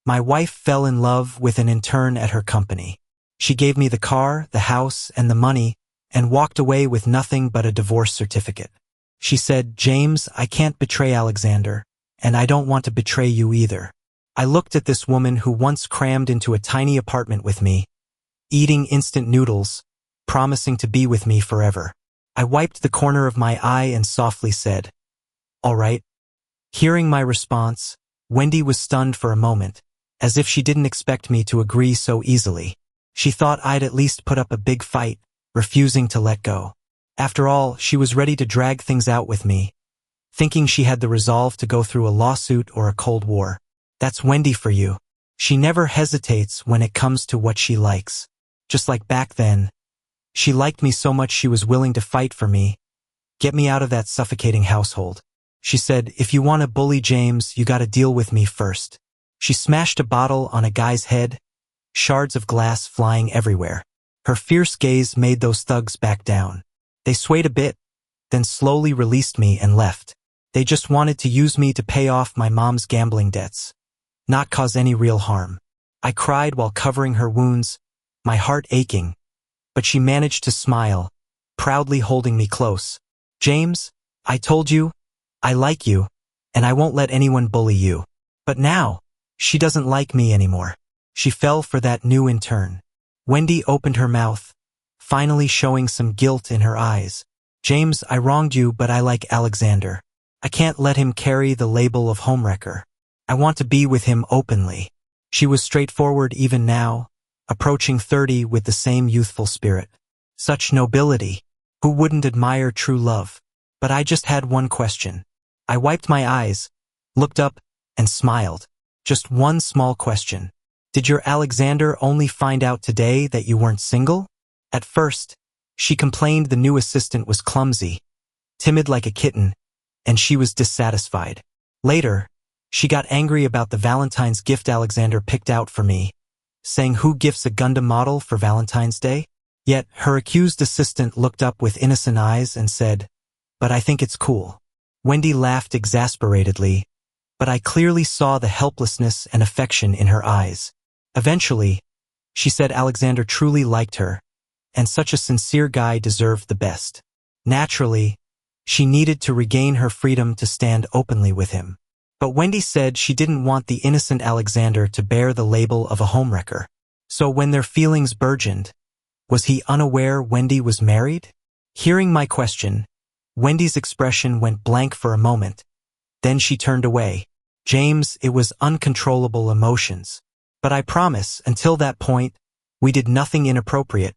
My wife fell in love with an intern at her company. She gave me the car, the house, and the money, and walked away with nothing but a divorce certificate. She said, "James, I can't betray Alexander, and I don't want to betray you either." I looked at this woman who once crammed into a tiny apartment with me, eating instant noodles, promising to be with me forever. I wiped the corner of my eye and softly said, "All right." Hearing my response, Wendy was stunned for a moment, as if she didn't expect me to agree so easily. She thought I'd at least put up a big fight, refusing to let go. After all, she was ready to drag things out with me, thinking she had the resolve to go through a lawsuit or a cold war. That's Wendy for you. She never hesitates when it comes to what she likes. Just like back then, she liked me so much she was willing to fight for me, get me out of that suffocating household. She said, "If you want to bully James, you gotta deal with me first." She smashed a bottle on a guy's head, shards of glass flying everywhere. Her fierce gaze made those thugs back down. They swayed a bit, then slowly released me and left. They just wanted to use me to pay off my mom's gambling debts, not cause any real harm. I cried while covering her wounds, my heart aching, but she managed to smile, proudly holding me close. "James, I told you, I like you, and I won't let anyone bully you." But now, she doesn't like me anymore. She fell for that new intern. Wendy opened her mouth, finally showing some guilt in her eyes. "James, I wronged you, but I like Alexander. I can't let him carry the label of homewrecker. I want to be with him openly." She was straightforward even now, approaching 30 with the same youthful spirit. Such nobility. Who wouldn't admire true love? But I just had one question. I wiped my eyes, looked up, and smiled. Just one small question. Did your Alexander only find out today that you weren't single? At first, she complained the new assistant was clumsy, timid like a kitten, and she was dissatisfied. Later, she got angry about the Valentine's gift Alexander picked out for me, saying who gifts a Gundam model for Valentine's Day? Yet, her accused assistant looked up with innocent eyes and said, "But I think it's cool." Wendy laughed exasperatedly, but I clearly saw the helplessness and affection in her eyes. Eventually, she said Alexander truly liked her, and such a sincere guy deserved the best. Naturally, she needed to regain her freedom to stand openly with him. But Wendy said she didn't want the innocent Alexander to bear the label of a homewrecker. So when their feelings burgeoned, was he unaware Wendy was married? Hearing my question, Wendy's expression went blank for a moment. Then she turned away. "James, it was uncontrollable emotions. But I promise, until that point, we did nothing inappropriate.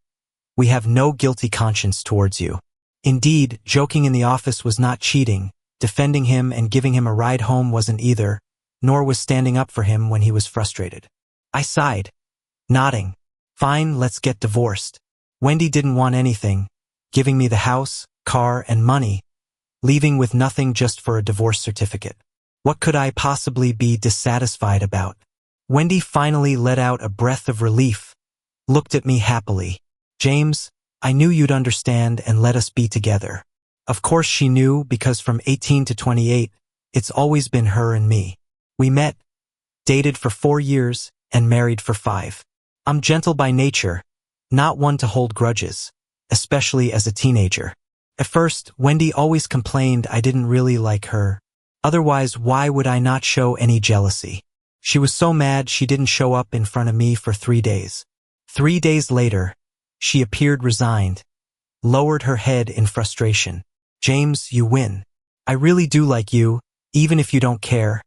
We have no guilty conscience towards you." Indeed, joking in the office was not cheating, defending him and giving him a ride home wasn't either, nor was standing up for him when he was frustrated. I sighed, nodding. "Fine, let's get divorced." Wendy didn't want anything, giving me the house, car, and money, leaving with nothing just for a divorce certificate. What could I possibly be dissatisfied about? Wendy finally let out a breath of relief, looked at me happily. "James, I knew you'd understand and let us be together." Of course she knew, because from 18 to 28, it's always been her and me. We met, dated for 4 years, and married for 5. I'm gentle by nature, not one to hold grudges, especially as a teenager. At first, Wendy always complained I didn't really like her. Otherwise, why would I not show any jealousy? She was so mad she didn't show up in front of me for 3 days. 3 days later, she appeared resigned, lowered her head in frustration. "James, you win. I really do like you, even if you don't care.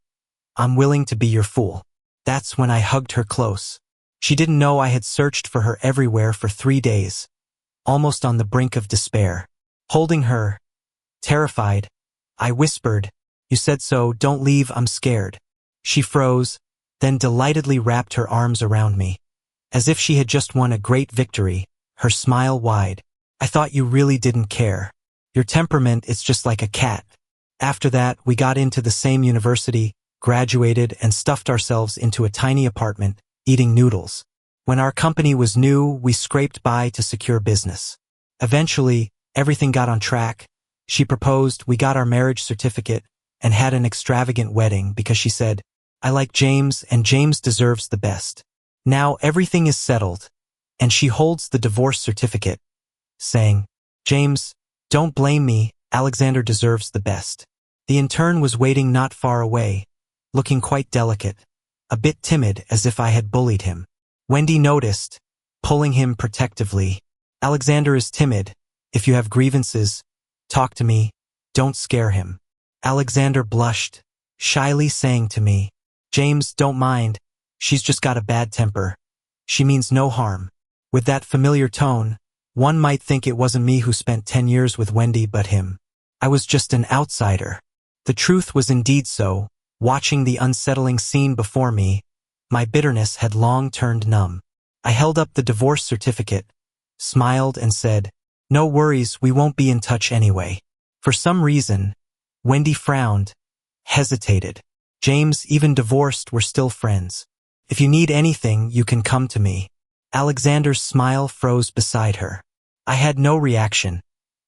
I'm willing to be your fool." That's when I hugged her close. She didn't know I had searched for her everywhere for 3 days, almost on the brink of despair. Holding her, terrified, I whispered, "You said so, don't leave, I'm scared." She froze, then delightedly wrapped her arms around me. As if she had just won a great victory, her smile wide. "I thought you really didn't care. Your temperament is just like a cat." After that, we got into the same university, graduated, and stuffed ourselves into a tiny apartment, eating noodles. When our company was new, we scraped by to secure business. Eventually, everything got on track. She proposed, we got our marriage certificate, and had an extravagant wedding because she said, I like James, and James deserves the best. Now everything is settled, and she holds the divorce certificate, saying, James, don't blame me, Alexander deserves the best. The intern was waiting not far away, looking quite delicate, a bit timid as if I had bullied him. Wendy noticed, pulling him protectively. Alexander is timid. If you have grievances, talk to me, don't scare him. Alexander blushed, shyly saying to me, James, don't mind, she's just got a bad temper. She means no harm. With that familiar tone, one might think it wasn't me who spent 10 years with Wendy but him. I was just an outsider. The truth was indeed so. Watching the unsettling scene before me, my bitterness had long turned numb. I held up the divorce certificate, smiled and said, no worries, we won't be in touch anyway. For some reason, Wendy frowned, hesitated. James, even divorced, we're still friends. If you need anything, you can come to me. Alexander's smile froze beside her. I had no reaction.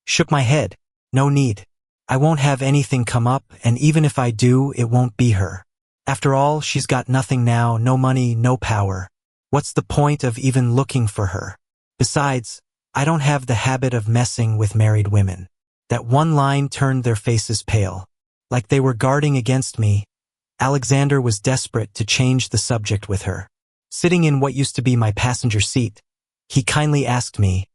Shook my head. No need. I won't have anything come up, and even if I do, it won't be her. After all, she's got nothing now, no money, no power. What's the point of even looking for her? Besides, I don't have the habit of messing with married women. That one line turned their faces pale. Like they were guarding against me, Alexander was desperate to change the subject with her. Sitting in what used to be my passenger seat, he kindly asked me,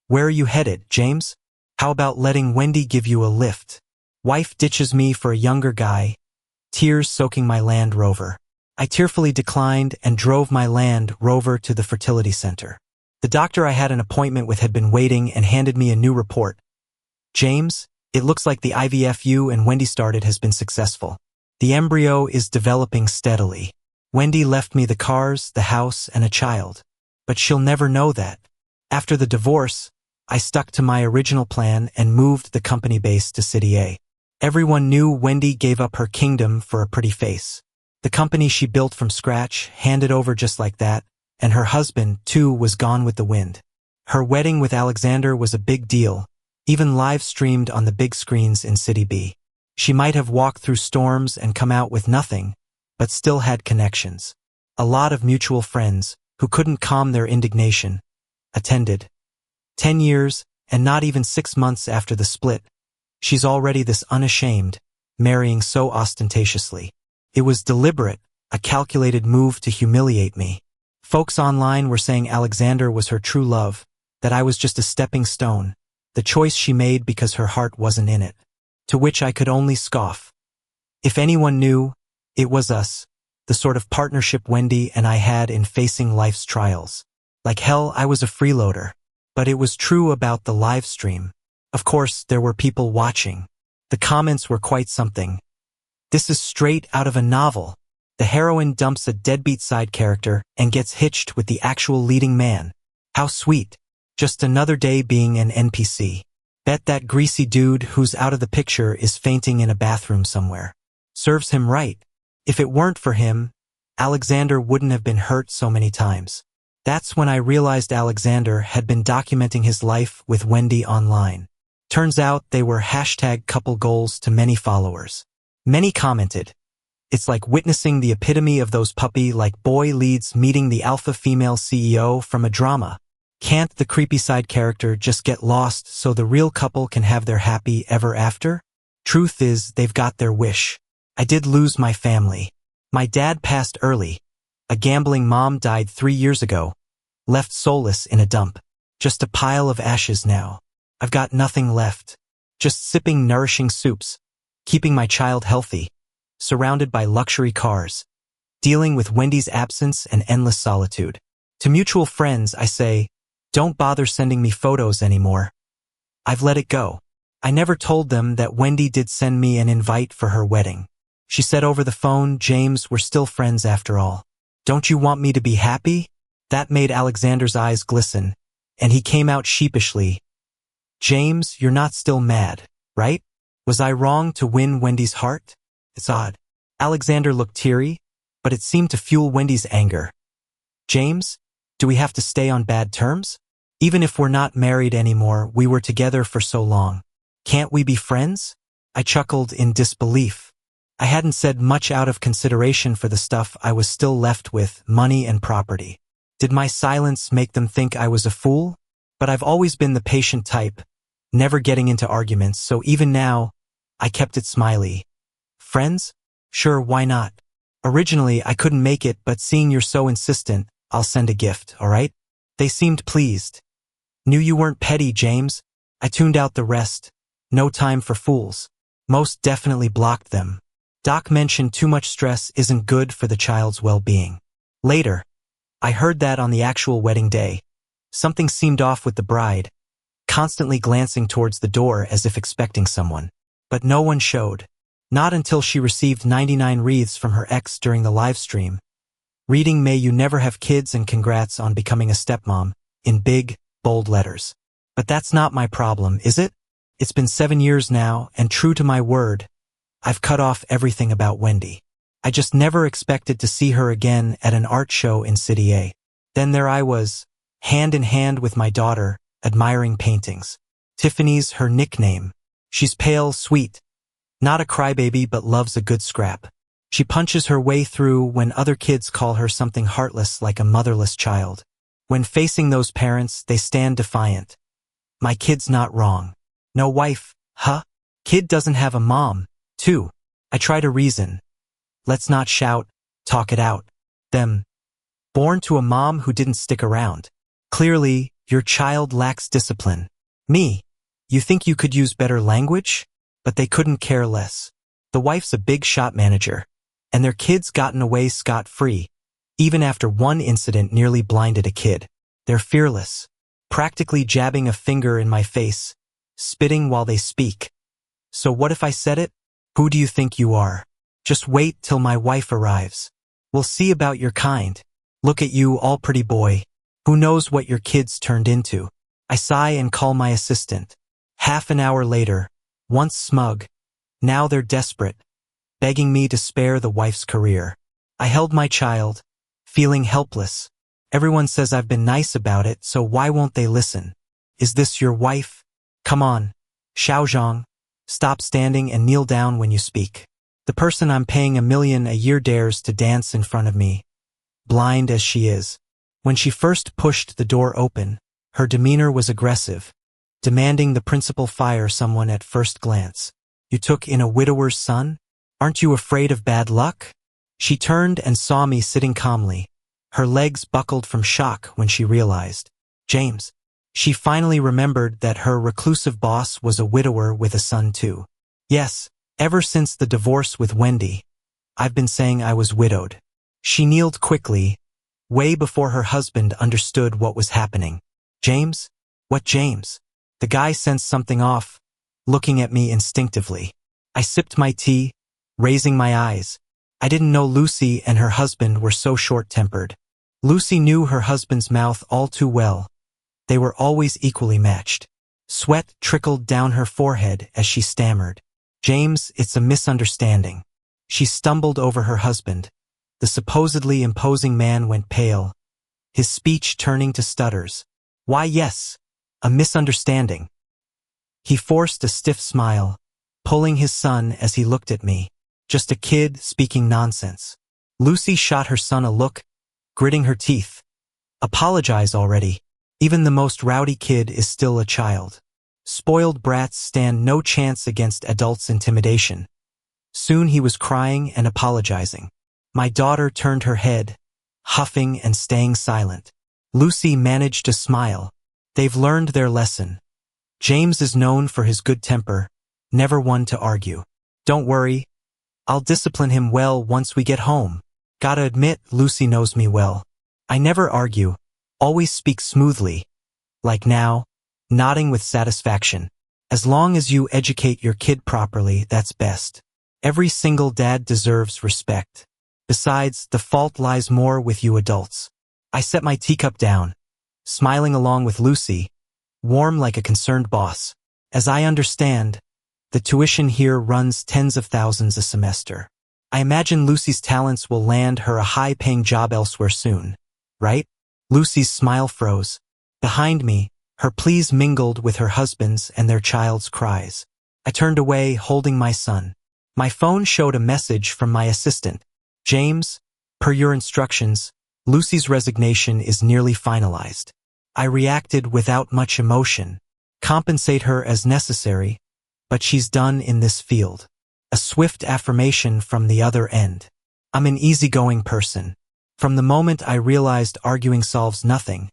where are you headed, James? How about letting Wendy give you a lift? Wife ditches me for a younger guy, tears soaking my Land Rover. I tearfully declined and drove my Land Rover to the fertility center. The doctor I had an appointment with had been waiting and handed me a new report. James, it looks like the IVF you and Wendy started has been successful. The embryo is developing steadily. Wendy left me the cars, the house, and a child. But she'll never know that. After the divorce, I stuck to my original plan and moved the company base to City A. Everyone knew Wendy gave up her kingdom for a pretty face. The company she built from scratch handed over just like that, and her husband, too, was gone with the wind. Her wedding with Alexander was a big deal, even live-streamed on the big screens in City B. She might have walked through storms and come out with nothing, but still had connections. A lot of mutual friends, who couldn't calm their indignation, attended. 10 years, and not even 6 months after the split, she's already this unashamed, marrying so ostentatiously. It was deliberate, a calculated move to humiliate me. Folks online were saying Alexander was her true love, that I was just a stepping stone, the choice she made because her heart wasn't in it. To which I could only scoff. If anyone knew, it was us, the sort of partnership Wendy and I had in facing life's trials. Like hell, I was a freeloader. But it was true about the live stream. Of course, there were people watching. The comments were quite something. This is straight out of a novel. The heroine dumps a deadbeat side character and gets hitched with the actual leading man. How sweet. Just another day being an NPC. Bet that greasy dude who's out of the picture is fainting in a bathroom somewhere. Serves him right. If it weren't for him, Alexander wouldn't have been hurt so many times. That's when I realized Alexander had been documenting his life with Wendy online. Turns out they were #couple goals to many followers. Many commented, it's like witnessing the epitome of those puppy-like boy leads meeting the alpha female CEO from a drama. Can't the creepy side character just get lost so the real couple can have their happy ever after? Truth is, they've got their wish. I did lose my family. My dad passed early. A gambling mom died 3 years ago. Left soulless in a dump. Just a pile of ashes now. I've got nothing left. Just sipping nourishing soups. Keeping my child healthy. Surrounded by luxury cars. Dealing with Wendy's absence and endless solitude. To mutual friends, I say, don't bother sending me photos anymore. I've let it go. I never told them that Wendy did send me an invite for her wedding. She said over the phone, James, we're still friends after all. Don't you want me to be happy? That made Alexander's eyes glisten, and he came out sheepishly. James, you're not still mad, right? Was I wrong to win Wendy's heart? It's odd. Alexander looked teary, but it seemed to fuel Wendy's anger. James, do we have to stay on bad terms? Even if we're not married anymore, we were together for so long. Can't we be friends? I chuckled in disbelief. I hadn't said much out of consideration for the stuff I was still left with, money and property. Did my silence make them think I was a fool? But I've always been the patient type, never getting into arguments, so even now, I kept it smiley. Friends? Sure, why not? Originally, I couldn't make it, but seeing you're so insistent, I'll send a gift, alright? They seemed pleased. Knew you weren't petty, James. I tuned out the rest. No time for fools. Most definitely blocked them. Doc mentioned too much stress isn't good for the child's well-being. Later, I heard that on the actual wedding day. Something seemed off with the bride, constantly glancing towards the door as if expecting someone. But no one showed. Not until she received 99 wreaths from her ex during the live stream, reading "May you never have kids and congrats on becoming a stepmom" in big, bold letters. But that's not my problem, is it? It's been 7 years now, and true to my word, I've cut off everything about Wendy. I just never expected to see her again at an art show in City A. Then there I was, hand in hand with my daughter, admiring paintings. Tiffany's her nickname. She's pale, sweet. Not a crybaby, but loves a good scrap. She punches her way through when other kids call her something heartless like a motherless child. When facing those parents, they stand defiant. My kid's not wrong. No wife, huh? Kid doesn't have a mom, too. I try to reason. Let's not shout, talk it out. Them. Born to a mom who didn't stick around. Clearly, your child lacks discipline. Me. You think you could use better language? But they couldn't care less. The wife's a big shot manager, and their kid's gotten away scot-free, even after one incident nearly blinded a kid. They're fearless, practically jabbing a finger in my face, spitting while they speak. So what if I said it? Who do you think you are? Just wait till my wife arrives. We'll see about your kind. Look at you, all pretty boy. Who knows what your kid's turned into? I sigh and call my assistant. Half an hour later, once smug, now they're desperate, begging me to spare the wife's career. I held my child, feeling helpless. Everyone says I've been nice about it, so why won't they listen? Is this your wife? Come on, Xiaozhong. Stop standing and kneel down when you speak. The person I'm paying $1 million a year dares to dance in front of me, blind as she is. When she first pushed the door open, her demeanor was aggressive, demanding the principal fire someone at first glance. You took in a widower's son? Aren't you afraid of bad luck? She turned and saw me sitting calmly. Her legs buckled from shock when she realized. James. She finally remembered that her reclusive boss was a widower with a son too. Yes, ever since the divorce with Wendy, I've been saying I was widowed. She kneeled quickly, way before her husband understood what was happening. James? What James? The guy sensed something off, looking at me instinctively. I sipped my tea, raising my eyes. I didn't know Lucy and her husband were so short-tempered. Lucy knew her husband's mouth all too well. They were always equally matched. Sweat trickled down her forehead as she stammered. James, it's a misunderstanding. She stumbled over her husband. The supposedly imposing man went pale, his speech turning to stutters. Why, yes, a misunderstanding. He forced a stiff smile, pulling his son as he looked at me. Just a kid speaking nonsense. Lucy shot her son a look, gritting her teeth. Apologize already. Even the most rowdy kid is still a child. Spoiled brats stand no chance against adults' intimidation. Soon he was crying and apologizing. My daughter turned her head, huffing and staying silent. Lucy managed to smile. They've learned their lesson. James is known for his good temper, never one to argue. Don't worry, I'll discipline him well once we get home. Gotta admit, Lucy knows me well. I never argue, always speak smoothly. Like now, nodding with satisfaction. As long as you educate your kid properly, that's best. Every single dad deserves respect. Besides, the fault lies more with you adults. I set my teacup down, smiling along with Lucy, warm like a concerned boss. As I understand, the tuition here runs tens of thousands a semester. I imagine Lucy's talents will land her a high-paying job elsewhere soon, right? Lucy's smile froze. Behind me, her pleas mingled with her husband's and their child's cries. I turned away, holding my son. My phone showed a message from my assistant. James, per your instructions, Lucy's resignation is nearly finalized. I reacted without much emotion. Compensate her as necessary, but she's done in this field. A swift affirmation from the other end. I'm an easygoing person. From the moment I realized arguing solves nothing,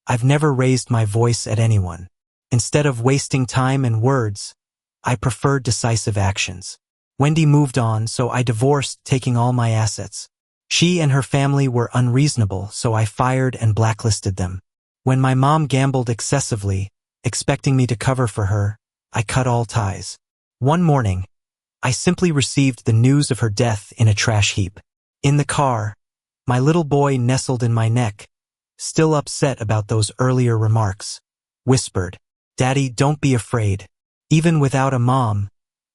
I've never raised my voice at anyone. Instead of wasting time and words, I preferred decisive actions. Wendy moved on, so I divorced, taking all my assets. She and her family were unreasonable, so I fired and blacklisted them. When my mom gambled excessively, expecting me to cover for her, I cut all ties. One morning, I simply received the news of her death in a trash heap. In the car, my little boy nestled in my neck, still upset about those earlier remarks, whispered, "Daddy, don't be afraid. Even without a mom,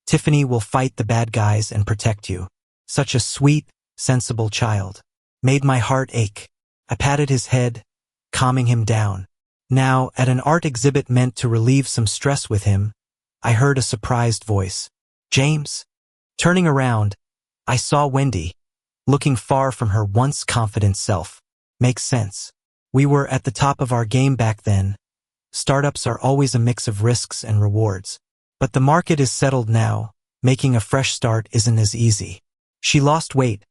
Tiffany will fight the bad guys and protect you." Such a sweet, sensible child. Made my heart ache. I patted his head, calming him down. Now, at an art exhibit meant to relieve some stress with him, I heard a surprised voice. "James?" Turning around, I saw Wendy, looking far from her once confident self. Makes sense. We were at the top of our game back then. Startups are always a mix of risks and rewards. But the market is settled now. Making a fresh start isn't as easy. She lost weight,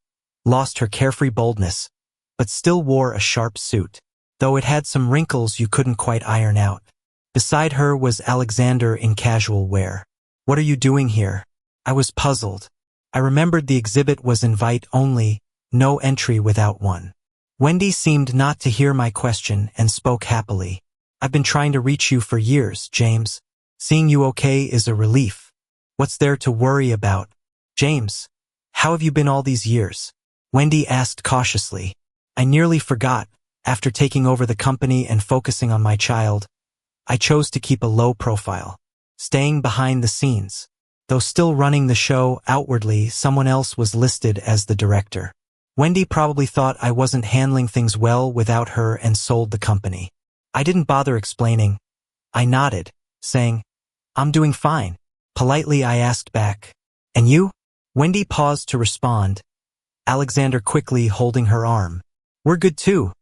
lost her carefree boldness, but still wore a sharp suit, though it had some wrinkles you couldn't quite iron out. Beside her was Alexander in casual wear. "What are you doing here?" I was puzzled. I remembered the exhibit was invite only, no entry without one. Wendy seemed not to hear my question and spoke happily. "I've been trying to reach you for years, James. Seeing you okay is a relief. What's there to worry about?" "James, how have you been all these years?" Wendy asked cautiously. I nearly forgot. After taking over the company and focusing on my child, I chose to keep a low profile, staying behind the scenes. Though still running the show outwardly, someone else was listed as the director. Wendy probably thought I wasn't handling things well without her and sold the company. I didn't bother explaining. I nodded, saying, "I'm doing fine." Politely I asked back, "And you?" Wendy paused to respond, Alexander quickly holding her arm. "We're good too.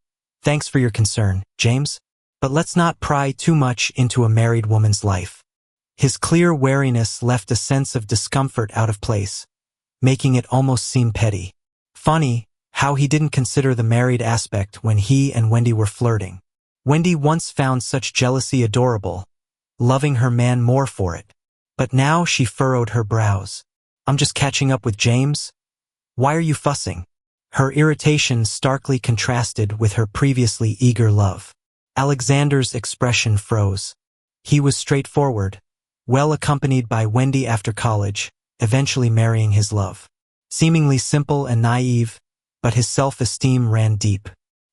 Thanks for your concern, James. But let's not pry too much into a married woman's life." His clear wariness left a sense of discomfort out of place, making it almost seem petty. Funny how he didn't consider the married aspect when he and Wendy were flirting. Wendy once found such jealousy adorable, loving her man more for it. But now she furrowed her brows. "I'm just catching up with James. Why are you fussing?" Her irritation starkly contrasted with her previously eager love. Alexander's expression froze. He was straightforward, well accompanied by Wendy after college, eventually marrying his love. Seemingly simple and naive, but his self-esteem ran deep.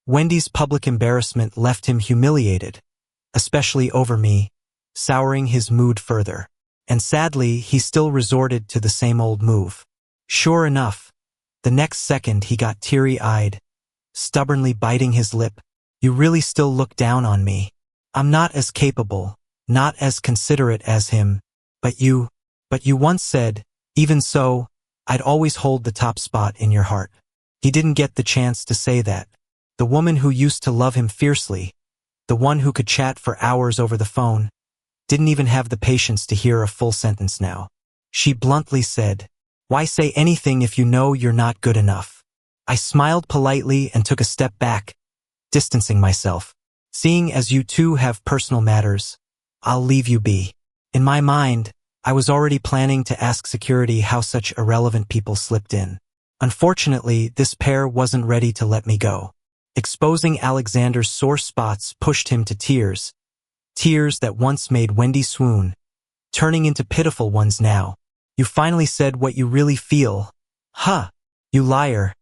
Wendy's public embarrassment left him humiliated, especially over me, souring his mood further. And sadly, he still resorted to the same old move. Sure enough, the next second he got teary-eyed, stubbornly biting his lip. "You really still look down on me. I'm not as capable, not as considerate as him, but you once said, even so, I'd always hold the top spot in your heart." He didn't get the chance to say that. The woman who used to love him fiercely, the one who could chat for hours over the phone, didn't even have the patience to hear a full sentence now. She bluntly said, "Why say anything if you know you're not good enough?" I smiled politely and took a step back, distancing myself. "Seeing as you two have personal matters, I'll leave you be." In my mind, I was already planning to ask security how such irrelevant people slipped in. Unfortunately, this pair wasn't ready to let me go. Exposing Alexander's sore spots pushed him to tears. Tears that once made Wendy swoon, turning into pitiful ones now. "You finally said what you really feel. Huh, you liar.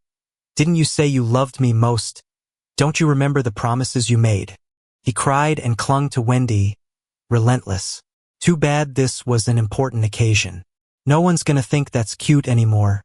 Didn't you say you loved me most? Don't you remember the promises you made?" He cried and clung to Wendy, relentless. Too bad this was an important occasion. No one's gonna think that's cute anymore.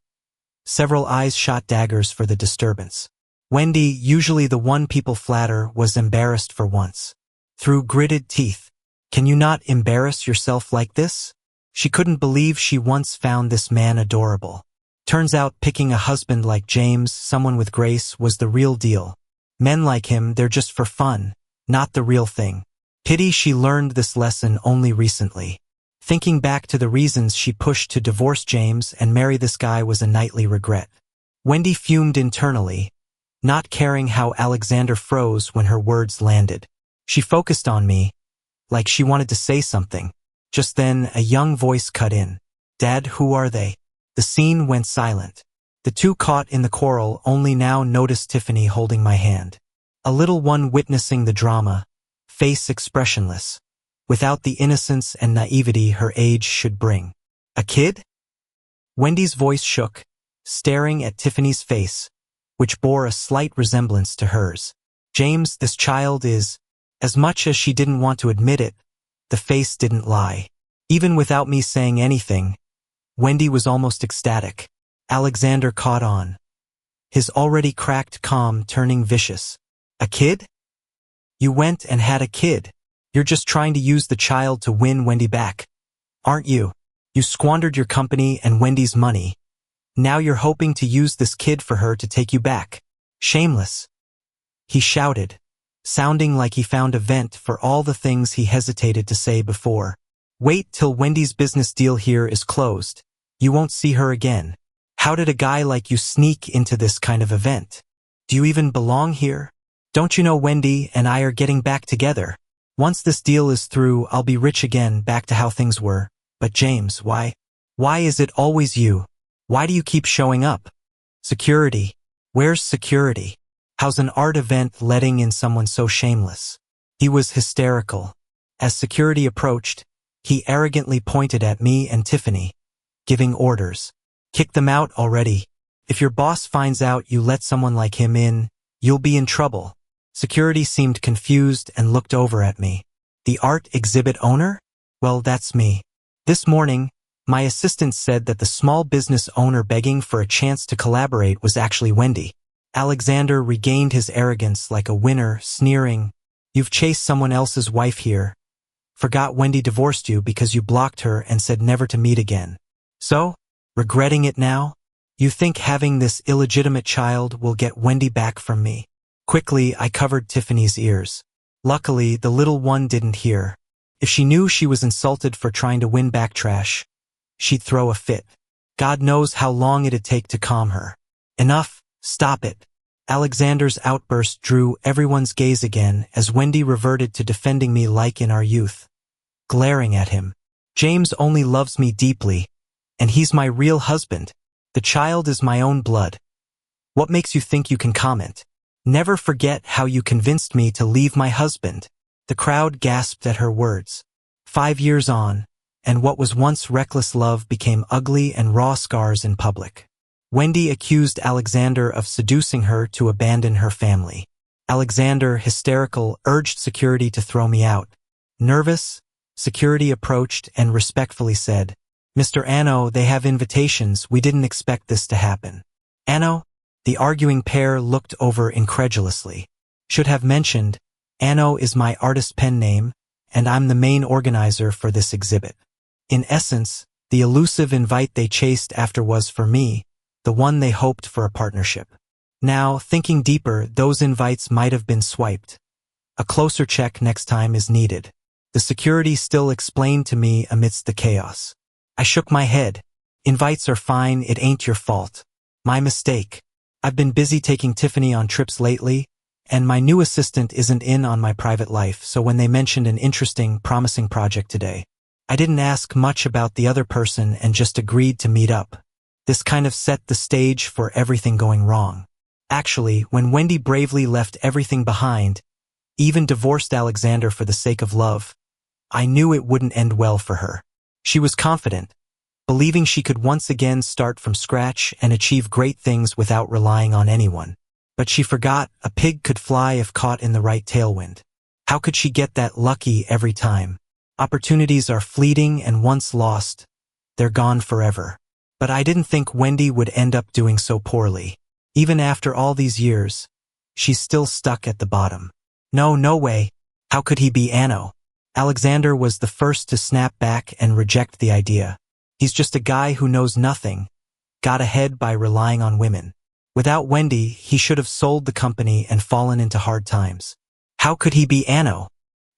Several eyes shot daggers for the disturbance. Wendy, usually the one people flatter, was embarrassed for once. Through gritted teeth, "Can you not embarrass yourself like this?" She couldn't believe she once found this man adorable. Turns out picking a husband like James, someone with grace, was the real deal. Men like him, they're just for fun, not the real thing. Pity she learned this lesson only recently. Thinking back to the reasons she pushed to divorce James and marry this guy was a nightly regret. Wendy fumed internally, not caring how Alexander froze when her words landed. She focused on me, like she wanted to say something. Just then, a young voice cut in. "Dad, who are they?" The scene went silent. The two caught in the quarrel only now noticed Tiffany holding my hand. A little one witnessing the drama, face expressionless, without the innocence and naivety her age should bring. "A kid?" Wendy's voice shook, staring at Tiffany's face, which bore a slight resemblance to hers. "James, this child is..." As much as she didn't want to admit it, the face didn't lie. Even without me saying anything, Wendy was almost ecstatic. Alexander caught on, his already cracked calm turning vicious. "A kid? You went and had a kid. You're just trying to use the child to win Wendy back, aren't you? You squandered your company and Wendy's money. Now you're hoping to use this kid for her to take you back. Shameless," he shouted, sounding like he found a vent for all the things he hesitated to say before. "Wait till Wendy's business deal here is closed. You won't see her again. How did a guy like you sneak into this kind of event? Do you even belong here? Don't you know Wendy and I are getting back together? Once this deal is through, I'll be rich again, back to how things were. But James, why? Why is it always you? Why do you keep showing up? Security. Where's security? How's an art event letting in someone so shameless?" He was hysterical. As security approached, he arrogantly pointed at me and Tiffany, giving orders. "Kick them out already. If your boss finds out you let someone like him in, you'll be in trouble." Security seemed confused and looked over at me. "The art exhibit owner? Well, that's me. This morning, my assistant said that the small business owner begging for a chance to collaborate was actually Wendy." Alexander regained his arrogance like a winner, sneering, "You've chased someone else's wife here. Forgot Wendy divorced you because you blocked her and said never to meet again. So, regretting it now? You think having this illegitimate child will get Wendy back from me?" Quickly, I covered Tiffany's ears. Luckily, the little one didn't hear. If she knew she was insulted for trying to win back trash, she'd throw a fit. God knows how long it'd take to calm her. "Enough, stop it." Alexander's outburst drew everyone's gaze again as Wendy reverted to defending me like in our youth. Glaring at him. "James only loves me deeply, and he's my real husband. The child is my own blood. What makes you think you can comment? Never forget how you convinced me to leave my husband." The crowd gasped at her words. 5 years on, and what was once reckless love became ugly and raw scars in public. Wendy accused Alexander of seducing her to abandon her family. Alexander, hysterical, urged security to throw me out. Nervous, security approached and respectfully said, "Mr. Anno, they have invitations. We didn't expect this to happen." "Anno?" The arguing pair looked over incredulously. "Should have mentioned, Anno is my artist pen name, and I'm the main organizer for this exhibit." In essence, the elusive invite they chased after was for me, the one they hoped for a partnership. Now, thinking deeper, those invites might have been swiped. A closer check next time is needed. The security still explained to me amidst the chaos. I shook my head. "Invites are fine, it ain't your fault. My mistake. I've been busy taking Tiffany on trips lately, and my new assistant isn't in on my private life, so when they mentioned an interesting, promising project today, I didn't ask much about the other person and just agreed to meet up. This kind of set the stage for everything going wrong. Actually, when Wendy bravely left everything behind, even divorced Alexander for the sake of love, I knew it wouldn't end well for her. She was confident, believing she could once again start from scratch and achieve great things without relying on anyone. But she forgot a pig could fly if caught in the right tailwind. How could she get that lucky every time? Opportunities are fleeting, and once lost, they're gone forever. But I didn't think Wendy would end up doing so poorly. Even after all these years, she's still stuck at the bottom. No way. How could he be Anno? Alexander was the first to snap back and reject the idea. He's just a guy who knows nothing, got ahead by relying on women. Without Wendy, he should have sold the company and fallen into hard times. How could he be Anno?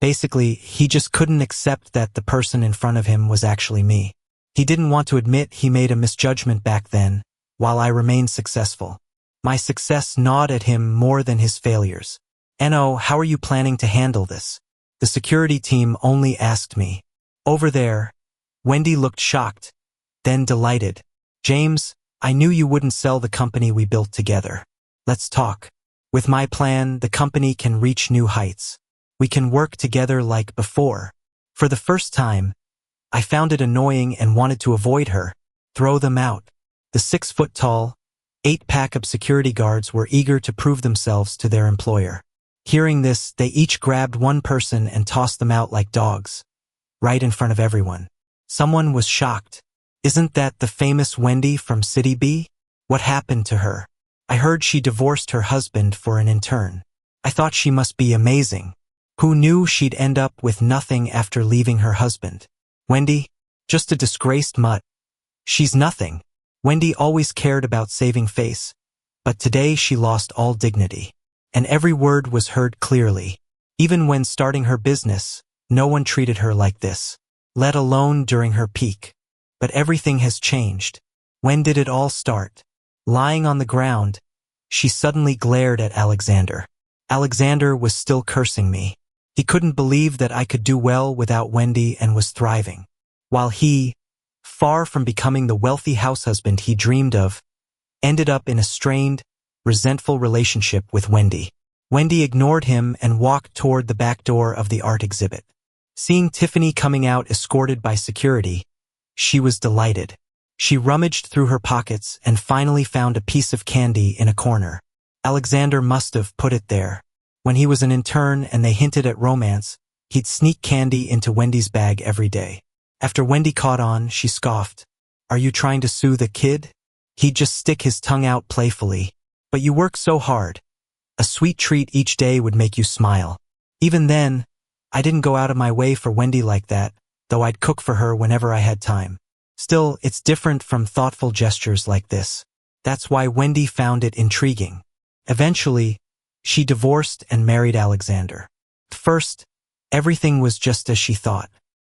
Basically, he just couldn't accept that the person in front of him was actually me. He didn't want to admit he made a misjudgment back then, while I remained successful. My success gnawed at him more than his failures. Anno, how are you planning to handle this? The security team only asked me. Over there. Wendy looked shocked, then delighted. James, I knew you wouldn't sell the company we built together. Let's talk. With my plan, the company can reach new heights. We can work together like before. For the first time, I found it annoying and wanted to avoid her. Throw them out. The 6-foot-tall, 8-pack of security guards were eager to prove themselves to their employer. Hearing this, they each grabbed one person and tossed them out like dogs, right in front of everyone. Someone was shocked. Isn't that the famous Wendy from City B? What happened to her? I heard she divorced her husband for an intern. I thought she must be amazing. Who knew she'd end up with nothing after leaving her husband? Wendy? Just a disgraced mutt. She's nothing. Wendy always cared about saving face, but today she lost all dignity. And every word was heard clearly. Even when starting her business, no one treated her like this, let alone during her peak. But everything has changed. When did it all start? Lying on the ground, she suddenly glared at Alexander. Alexander was still cursing me. He couldn't believe that I could do well without Wendy and was thriving. While he, far from becoming the wealthy house husband he dreamed of, ended up in a strained, resentful relationship with Wendy. Wendy ignored him and walked toward the back door of the art exhibit. Seeing Tiffany coming out escorted by security, she was delighted. She rummaged through her pockets and finally found a piece of candy in a corner. Alexander must have put it there. When he was an intern and they hinted at romance, he'd sneak candy into Wendy's bag every day. After Wendy caught on, she scoffed. Are you trying to sue the kid? He'd just stick his tongue out playfully. But you work so hard. A sweet treat each day would make you smile. Even then, I didn't go out of my way for Wendy like that, though I'd cook for her whenever I had time. Still, it's different from thoughtful gestures like this. That's why Wendy found it intriguing. Eventually, she divorced and married Alexander. At first, everything was just as she thought.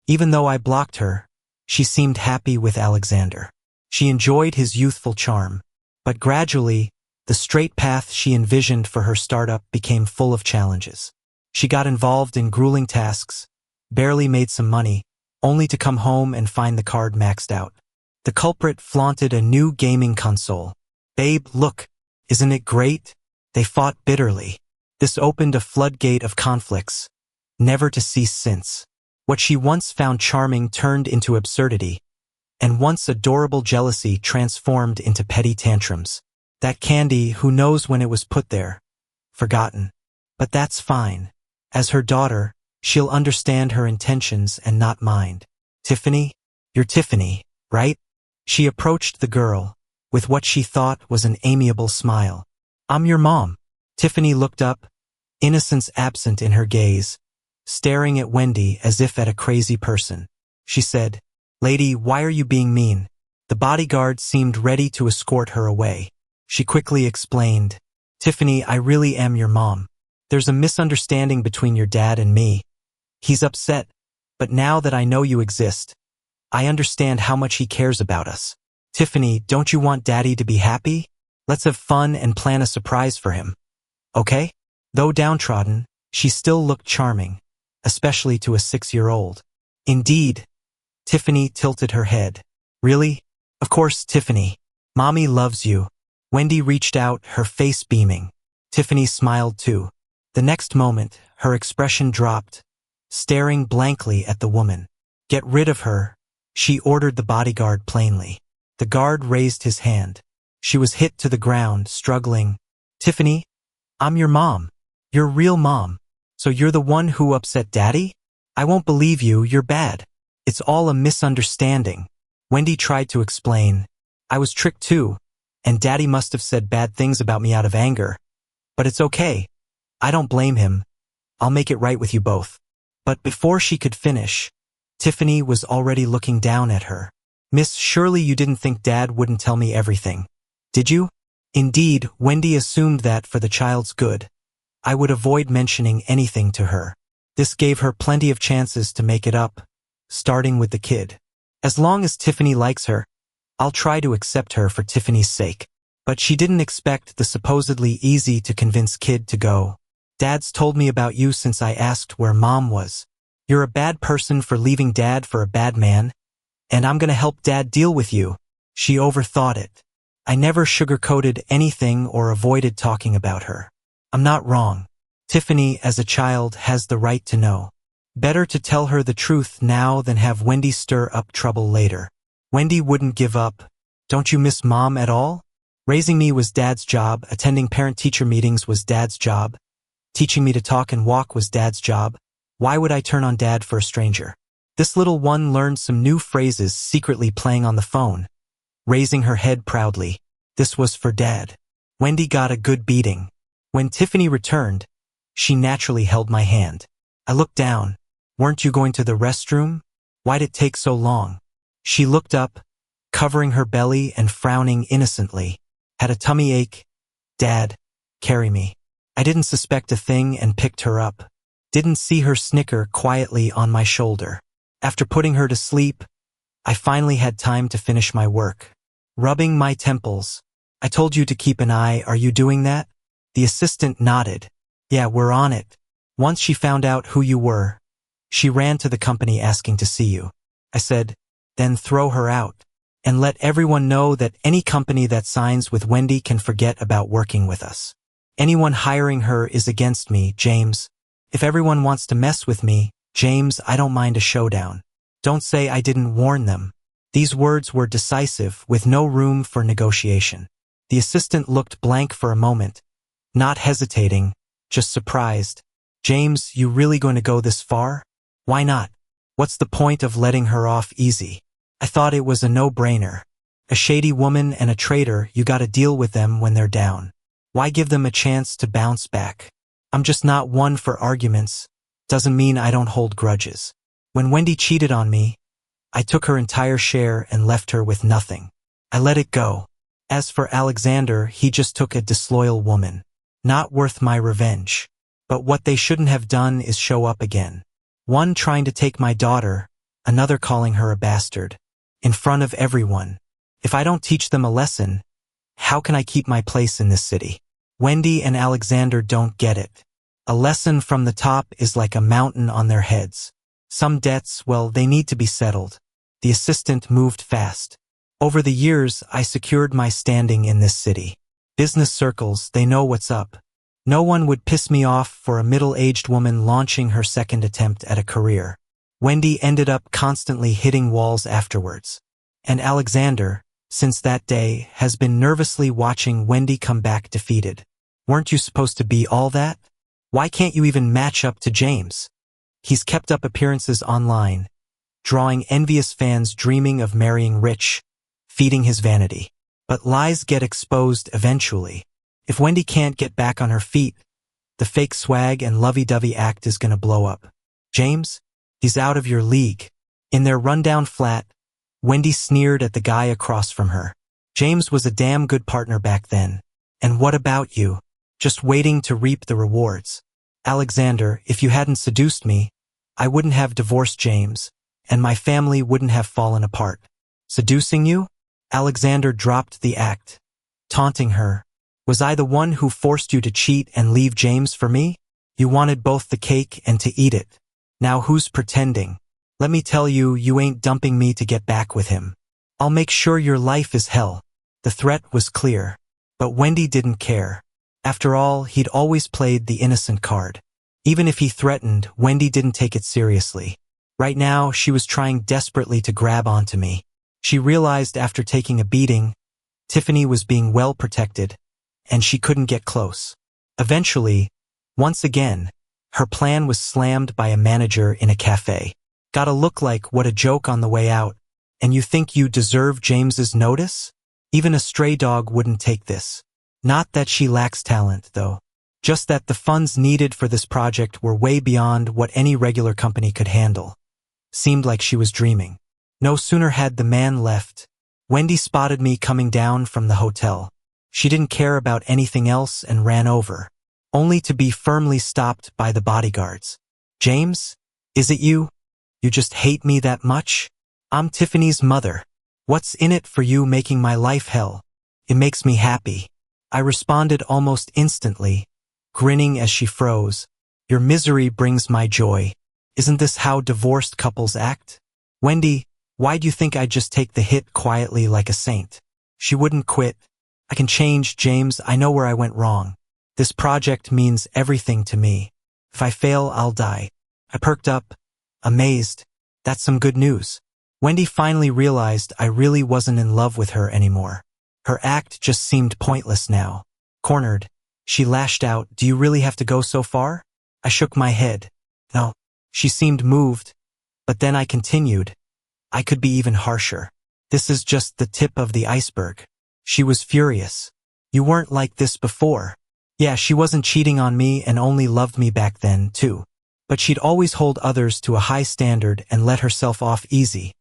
Even though I blocked her, she seemed happy with Alexander. She enjoyed his youthful charm. But gradually, the straight path she envisioned for her startup became full of challenges. She got involved in grueling tasks, barely made some money, only to come home and find the card maxed out. The culprit flaunted a new gaming console. Babe, look, isn't it great? They fought bitterly. This opened a floodgate of conflicts, never to cease since. What she once found charming turned into absurdity, and once adorable jealousy transformed into petty tantrums. That candy, who knows when it was put there? Forgotten. But that's fine. As her daughter, she'll understand her intentions and not mind. Tiffany? You're Tiffany, right? She approached the girl, with what she thought was an amiable smile. I'm your mom. Tiffany looked up, innocence absent in her gaze, staring at Wendy as if at a crazy person. She said, Lady, why are you being mean? The bodyguard seemed ready to escort her away. She quickly explained, Tiffany, I really am your mom. There's a misunderstanding between your dad and me. He's upset, but now that I know you exist, I understand how much he cares about us. Tiffany, don't you want Daddy to be happy? Let's have fun and plan a surprise for him. Okay? Though downtrodden, she still looked charming, especially to a 6-year-old. Indeed. Tiffany tilted her head. Really? Of course, Tiffany. Mommy loves you. Wendy reached out, her face beaming. Tiffany smiled too. The next moment, her expression dropped, staring blankly at the woman. Get rid of her, she ordered the bodyguard plainly. The guard raised his hand. She was hit to the ground, struggling. Tiffany, I'm your mom. Your real mom. So you're the one who upset Daddy? I won't believe you, you're bad. It's all a misunderstanding. Wendy tried to explain. I was tricked too, and Daddy must have said bad things about me out of anger. But it's okay. I don't blame him. I'll make it right with you both. But before she could finish, Tiffany was already looking down at her. Miss, surely you didn't think Dad wouldn't tell me everything, did you? Indeed, Wendy assumed that for the child's good, I would avoid mentioning anything to her. This gave her plenty of chances to make it up, starting with the kid. As long as Tiffany likes her, I'll try to accept her for Tiffany's sake. But she didn't expect the supposedly easy-to-convince kid to go. Dad's told me about you since I asked where Mom was. You're a bad person for leaving Dad for a bad man, and I'm gonna help Dad deal with you. She overthought it. I never sugarcoated anything or avoided talking about her. I'm not wrong. Tiffany, as a child, has the right to know. Better to tell her the truth now than have Wendy stir up trouble later. Wendy wouldn't give up. Don't you miss Mom at all? Raising me was Dad's job, attending parent-teacher meetings was Dad's job, teaching me to talk and walk was Dad's job. Why would I turn on Dad for a stranger? This little one learned some new phrases secretly playing on the phone, raising her head proudly. This was for Dad. Wendy got a good beating. When Tiffany returned, she naturally held my hand. I looked down. Weren't you going to the restroom? Why'd it take so long? She looked up, covering her belly and frowning innocently. Had a tummy ache. Dad, carry me. I didn't suspect a thing and picked her up. Didn't see her snicker quietly on my shoulder. After putting her to sleep, I finally had time to finish my work. Rubbing my temples. I told you to keep an eye, are you doing that? The assistant nodded. Yeah, we're on it. Once she found out who you were, she ran to the company asking to see you. I said, then throw her out. And let everyone know that any company that signs with Wendy can forget about working with us. Anyone hiring her is against me, James. If everyone wants to mess with me, James, I don't mind a showdown. Don't say I didn't warn them. These words were decisive, with no room for negotiation. The assistant looked blank for a moment, not hesitating, just surprised. James, you really going to go this far? Why not? What's the point of letting her off easy? I thought it was a no-brainer. A shady woman and a traitor, you gotta deal with them when they're down. Why give them a chance to bounce back? I'm just not one for arguments. Doesn't mean I don't hold grudges. When Wendy cheated on me, I took her entire share and left her with nothing. I let it go. As for Alexander, he just took a disloyal woman. Not worth my revenge. But what they shouldn't have done is show up again. One trying to take my daughter, another calling her a bastard. In front of everyone. If I don't teach them a lesson, how can I keep my place in this city? Wendy and Alexander don't get it. A lesson from the top is like a mountain on their heads. Some debts, well, they need to be settled. The assistant moved fast. Over the years, I secured my standing in this city. Business circles, they know what's up. No one would piss me off for a middle-aged woman launching her second attempt at a career. Wendy ended up constantly hitting walls afterwards. And Alexander, since that day, has been nervously watching Wendy come back defeated. Weren't you supposed to be all that? Why can't you even match up to James? He's kept up appearances online, drawing envious fans dreaming of marrying rich, feeding his vanity. But lies get exposed eventually. If Wendy can't get back on her feet, the fake swag and lovey-dovey act is gonna blow up. James? He's out of your league. In their rundown flat, Wendy sneered at the guy across from her. James was a damn good partner back then. And what about you? Just waiting to reap the rewards. Alexander, if you hadn't seduced me, I wouldn't have divorced James, and my family wouldn't have fallen apart. Seducing you? Alexander dropped the act, taunting her. Was I the one who forced you to cheat and leave James for me? You wanted both the cake and to eat it. Now who's pretending? Let me tell you, you ain't dumping me to get back with him. I'll make sure your life is hell. The threat was clear. But Wendy didn't care. After all, he'd always played the innocent card. Even if he threatened, Wendy didn't take it seriously. Right now, she was trying desperately to grab onto me. She realized after taking a beating, Tiffany was being well protected, and she couldn't get close. Eventually, once again, her plan was slammed by a manager in a cafe. Gotta look like what a joke on the way out, and you think you deserve James's notice? Even a stray dog wouldn't take this. Not that she lacks talent, though. Just that the funds needed for this project were way beyond what any regular company could handle. Seemed like she was dreaming. No sooner had the man left, Wendy spotted me coming down from the hotel. She didn't care about anything else and ran over, only to be firmly stopped by the bodyguards. "James, is it you? You just hate me that much? I'm Tiffany's mother. What's in it for you making my life hell? It makes me happy," I responded almost instantly, grinning as she froze. "Your misery brings my joy. Isn't this how divorced couples act? Wendy, why'd you think I'd just take the hit quietly like a saint?" She wouldn't quit. "I can change, James. I know where I went wrong. This project means everything to me. If I fail, I'll die." I perked up, amazed. That's some good news. Wendy finally realized I really wasn't in love with her anymore. Her act just seemed pointless now. Cornered, she lashed out, "Do you really have to go so far?" I shook my head. "No." She seemed moved, but then I continued. "I could be even harsher. This is just the tip of the iceberg." She was furious. "You weren't like this before." Yeah, she wasn't cheating on me and only loved me back then, too. But she'd always hold others to a high standard and let herself off easy,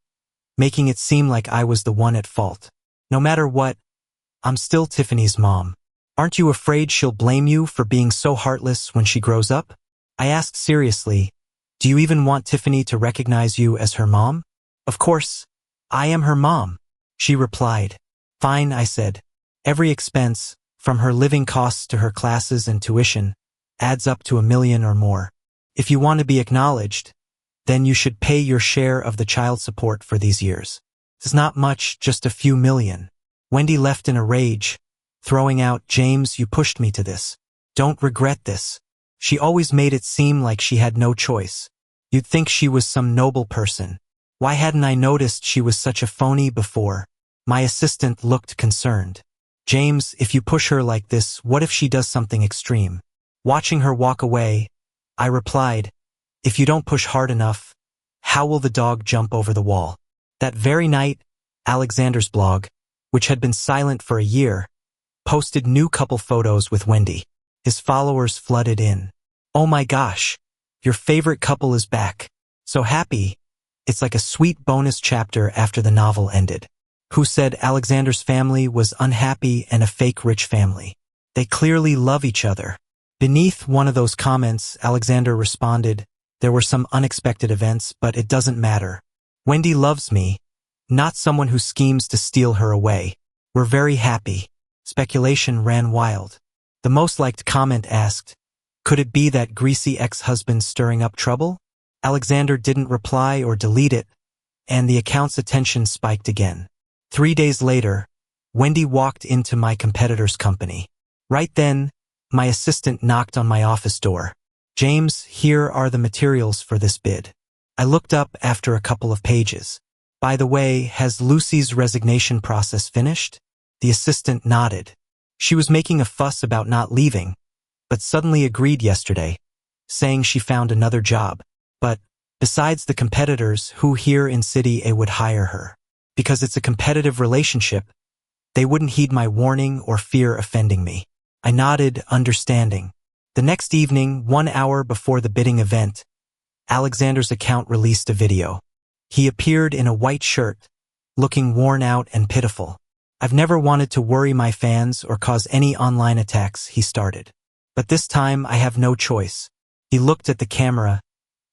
making it seem like I was the one at fault. "No matter what, I'm still Tiffany's mom. Aren't you afraid she'll blame you for being so heartless when she grows up?" I asked seriously, "Do you even want Tiffany to recognize you as her mom?" "Of course, I am her mom," she replied. "Fine," I said. "Every expense, from her living costs to her classes and tuition, adds up to $1 million or more. If you want to be acknowledged, then you should pay your share of the child support for these years. It's not much, just a few million." Wendy left in a rage, throwing out, "James, you pushed me to this. Don't regret this." She always made it seem like she had no choice. You'd think she was some noble person. Why hadn't I noticed she was such a phony before? My assistant looked concerned. "James, if you push her like this, what if she does something extreme?" Watching her walk away, I replied, "If you don't push hard enough, how will the dog jump over the wall?" That very night, Alexander's blog, which had been silent for a year, posted new couple photos with Wendy. His followers flooded in. "Oh my gosh, your favorite couple is back. So happy. It's like a sweet bonus chapter after the novel ended." Who said Alexander's family was unhappy and a fake rich family? They clearly love each other. Beneath one of those comments, Alexander responded, "There were some unexpected events, but it doesn't matter. Wendy loves me, not someone who schemes to steal her away. We're very happy." Speculation ran wild. The most liked comment asked, "Could it be that greasy ex-husband stirring up trouble?" Alexander didn't reply or delete it, and the account's attention spiked again. 3 days later, Wendy walked into my competitor's company. Right then, my assistant knocked on my office door. "James, here are the materials for this bid." I looked up after a couple of pages. "By the way, has Lucy's resignation process finished?" The assistant nodded. She was making a fuss about not leaving, but suddenly agreed yesterday, saying she found another job. But, besides the competitors, who here in City A would hire her? Because it's a competitive relationship, they wouldn't heed my warning or fear offending me. I nodded, understanding. The next evening, 1 hour before the bidding event, Alexander's account released a video. He appeared in a white shirt, looking worn out and pitiful. "I've never wanted to worry my fans or cause any online attacks," he started. "But this time I have no choice." He looked at the camera,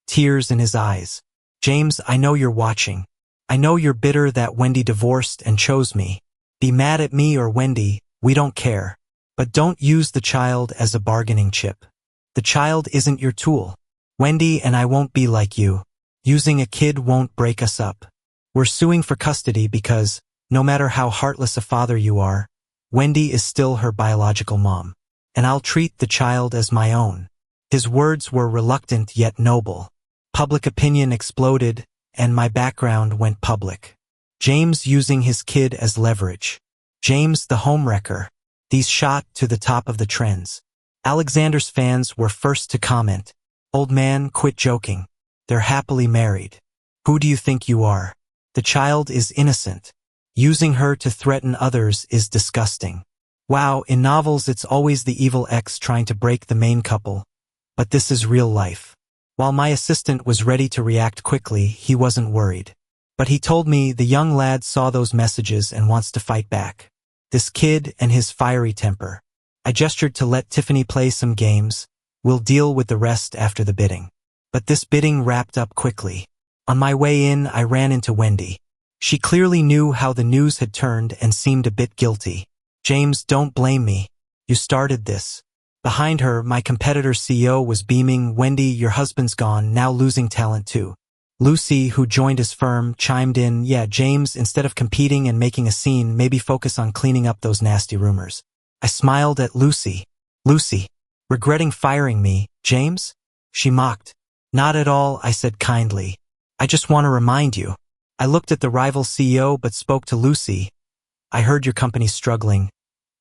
tears in his eyes. "James, I know you're watching. I know you're bitter that Wendy divorced and chose me. Be mad at me or Wendy, we don't care. But don't use the child as a bargaining chip. The child isn't your tool. Wendy and I won't be like you. Using a kid won't break us up. We're suing for custody because, no matter how heartless a father you are, Wendy is still her biological mom. And I'll treat the child as my own." His words were reluctant yet noble. Public opinion exploded, and my background went public. James using his kid as leverage. James the homewrecker. These shot to the top of the trends. Alexander's fans were first to comment. "Old man, quit joking. They're happily married. Who do you think you are? The child is innocent. Using her to threaten others is disgusting. Wow, in novels it's always the evil ex trying to break the main couple. But this is real life. While my assistant was ready to react quickly, he wasn't worried. But he told me the young lad saw those messages and wants to fight back. This kid and his fiery temper. I gestured to let Tiffany play some games. We'll deal with the rest after the bidding. But this bidding wrapped up quickly. On my way in, I ran into Wendy. She clearly knew how the news had turned and seemed a bit guilty. James, don't blame me. You started this. Behind her, my competitor's CEO was beaming. Wendy, your husband's gone, now losing talent too. Lucy, who joined his firm, chimed in, yeah, James, instead of competing and making a scene, maybe focus on cleaning up those nasty rumors. I smiled at Lucy. Lucy, regretting firing me, James? She mocked. Not at all, I said kindly. I just want to remind you. I looked at the rival CEO but spoke to Lucy. I heard your company's struggling,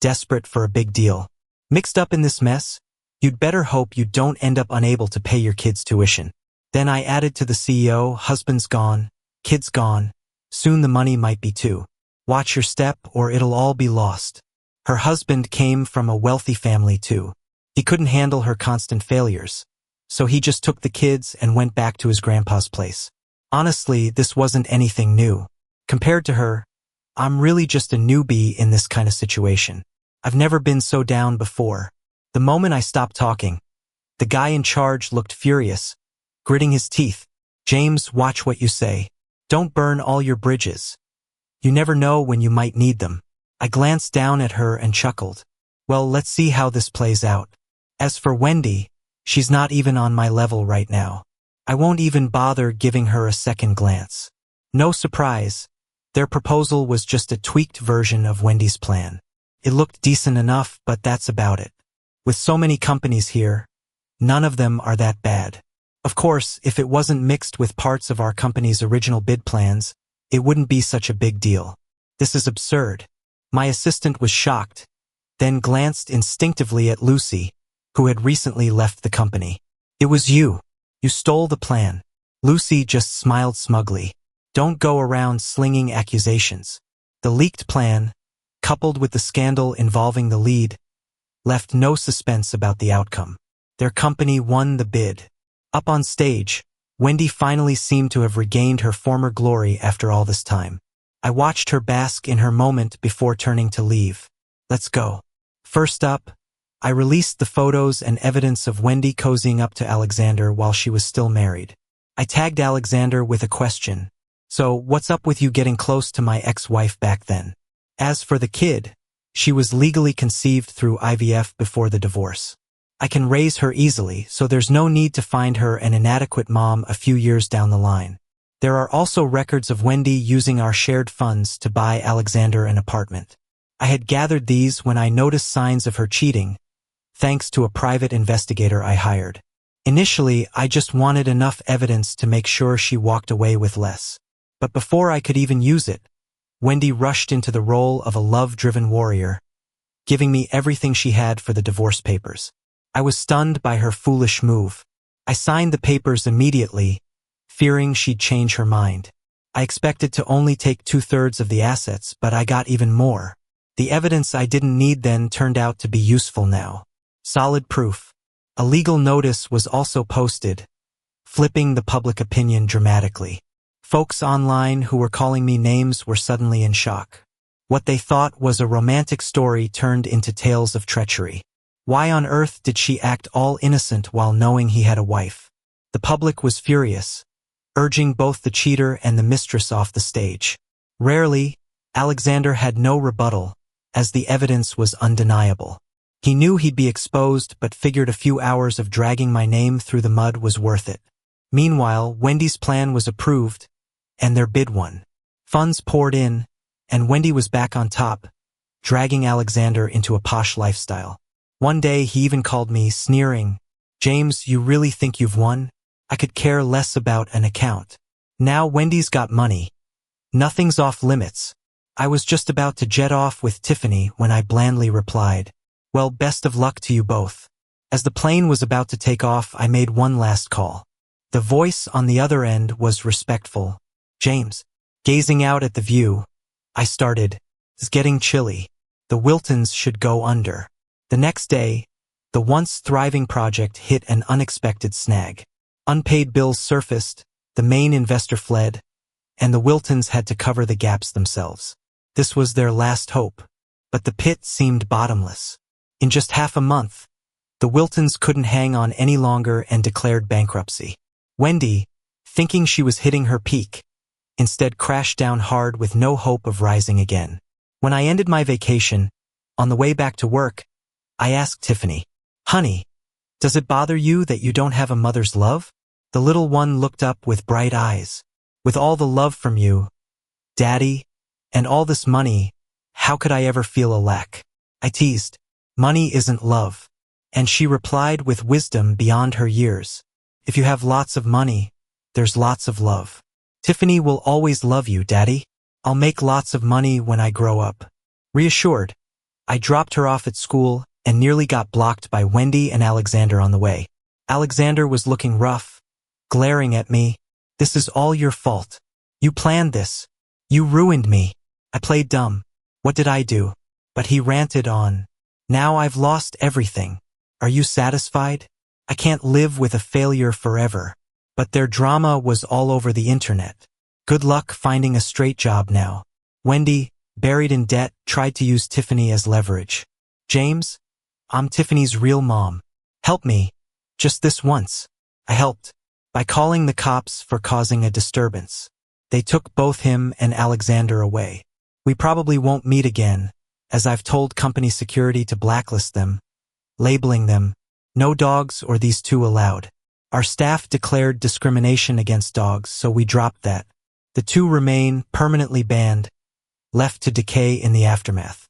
desperate for a big deal. Mixed up in this mess? You'd better hope you don't end up unable to pay your kids' tuition. Then I added to the CEO, husband's gone, kid's gone, soon the money might be too. Watch your step or it'll all be lost. Her husband came from a wealthy family too. He couldn't handle her constant failures, so he just took the kids and went back to his grandpa's place. Honestly, this wasn't anything new. Compared to her, I'm really just a newbie in this kind of situation. I've never been so down before. The moment I stopped talking, the guy in charge looked furious, gritting his teeth. James, watch what you say. Don't burn all your bridges. You never know when you might need them. I glanced down at her and chuckled. Well, let's see how this plays out. As for Wendy, she's not even on my level right now. I won't even bother giving her a second glance. No surprise, their proposal was just a tweaked version of Wendy's plan. It looked decent enough, but that's about it. With so many companies here, none of them are that bad. Of course, if it wasn't mixed with parts of our company's original bid plans, it wouldn't be such a big deal. This is absurd. My assistant was shocked, then glanced instinctively at Lucy, who had recently left the company. It was you. You stole the plan. Lucy just smiled smugly. Don't go around slinging accusations. The leaked plan, coupled with the scandal involving the lead, left no suspense about the outcome. Their company won the bid. Up on stage, Wendy finally seemed to have regained her former glory after all this time. I watched her bask in her moment before turning to leave. Let's go. First up, I released the photos and evidence of Wendy cozying up to Alexander while she was still married. I tagged Alexander with a question. So, what's up with you getting close to my ex-wife back then? As for the kid, she was legally conceived through IVF before the divorce. I can raise her easily, so there's no need to find her an inadequate mom a few years down the line. There are also records of Wendy using our shared funds to buy Alexander an apartment. I had gathered these when I noticed signs of her cheating, thanks to a private investigator I hired. Initially, I just wanted enough evidence to make sure she walked away with less. But before I could even use it, Wendy rushed into the role of a love-driven warrior, giving me everything she had for the divorce papers. I was stunned by her foolish move. I signed the papers immediately, fearing she'd change her mind. I expected to only take 2/3 of the assets, but I got even more. The evidence I didn't need then turned out to be useful now. Solid proof. A legal notice was also posted, flipping the public opinion dramatically. Folks online who were calling me names were suddenly in shock. What they thought was a romantic story turned into tales of treachery. Why on earth did she act all innocent while knowing he had a wife? The public was furious, urging both the cheater and the mistress off the stage. Rarely, Alexander had no rebuttal, as the evidence was undeniable. He knew he'd be exposed, but figured a few hours of dragging my name through the mud was worth it. Meanwhile, Wendy's plan was approved, and their bid won. Funds poured in, and Wendy was back on top, dragging Alexander into a posh lifestyle. One day he even called me, sneering, "James, you really think you've won? I could care less about an account. Now Wendy's got money. Nothing's off limits." I was just about to jet off with Tiffany when I blandly replied, "Well, best of luck to you both." As the plane was about to take off, I made one last call. The voice on the other end was respectful. "James." Gazing out at the view, I started, "It's getting chilly." The Wiltons should go under. The next day, the once thriving project hit an unexpected snag. Unpaid bills surfaced, the main investor fled, and the Wiltons had to cover the gaps themselves. This was their last hope, but the pit seemed bottomless. In just half a month, the Wiltons couldn't hang on any longer and declared bankruptcy. Wendy, thinking she was hitting her peak, instead crashed down hard with no hope of rising again. When I ended my vacation, on the way back to work, I asked Tiffany, "Honey, does it bother you that you don't have a mother's love?" The little one looked up with bright eyes. "With all the love from you, Daddy, and all this money, how could I ever feel a lack?" I teased, "Money isn't love." And she replied with wisdom beyond her years, "If you have lots of money, there's lots of love. Tiffany will always love you, Daddy. I'll make lots of money when I grow up." Reassured, I dropped her off at school and nearly got blocked by Wendy and Alexander on the way. Alexander was looking rough, glaring at me. "This is all your fault. You planned this. You ruined me." I played dumb. What did I do? But he ranted on. "Now I've lost everything. Are you satisfied? I can't live with a failure forever." But their drama was all over the internet. Good luck finding a straight job now. Wendy, buried in debt, tried to use Tiffany as leverage. "James, I'm Tiffany's real mom. Help me. Just this once." I helped, by calling the cops for causing a disturbance. They took both him and Alexander away. We probably won't meet again, as I've told company security to blacklist them, labeling them, "No dogs or these two allowed." Our staff declared discrimination against dogs, so we dropped that. The two remain permanently banned, left to decay in the aftermath.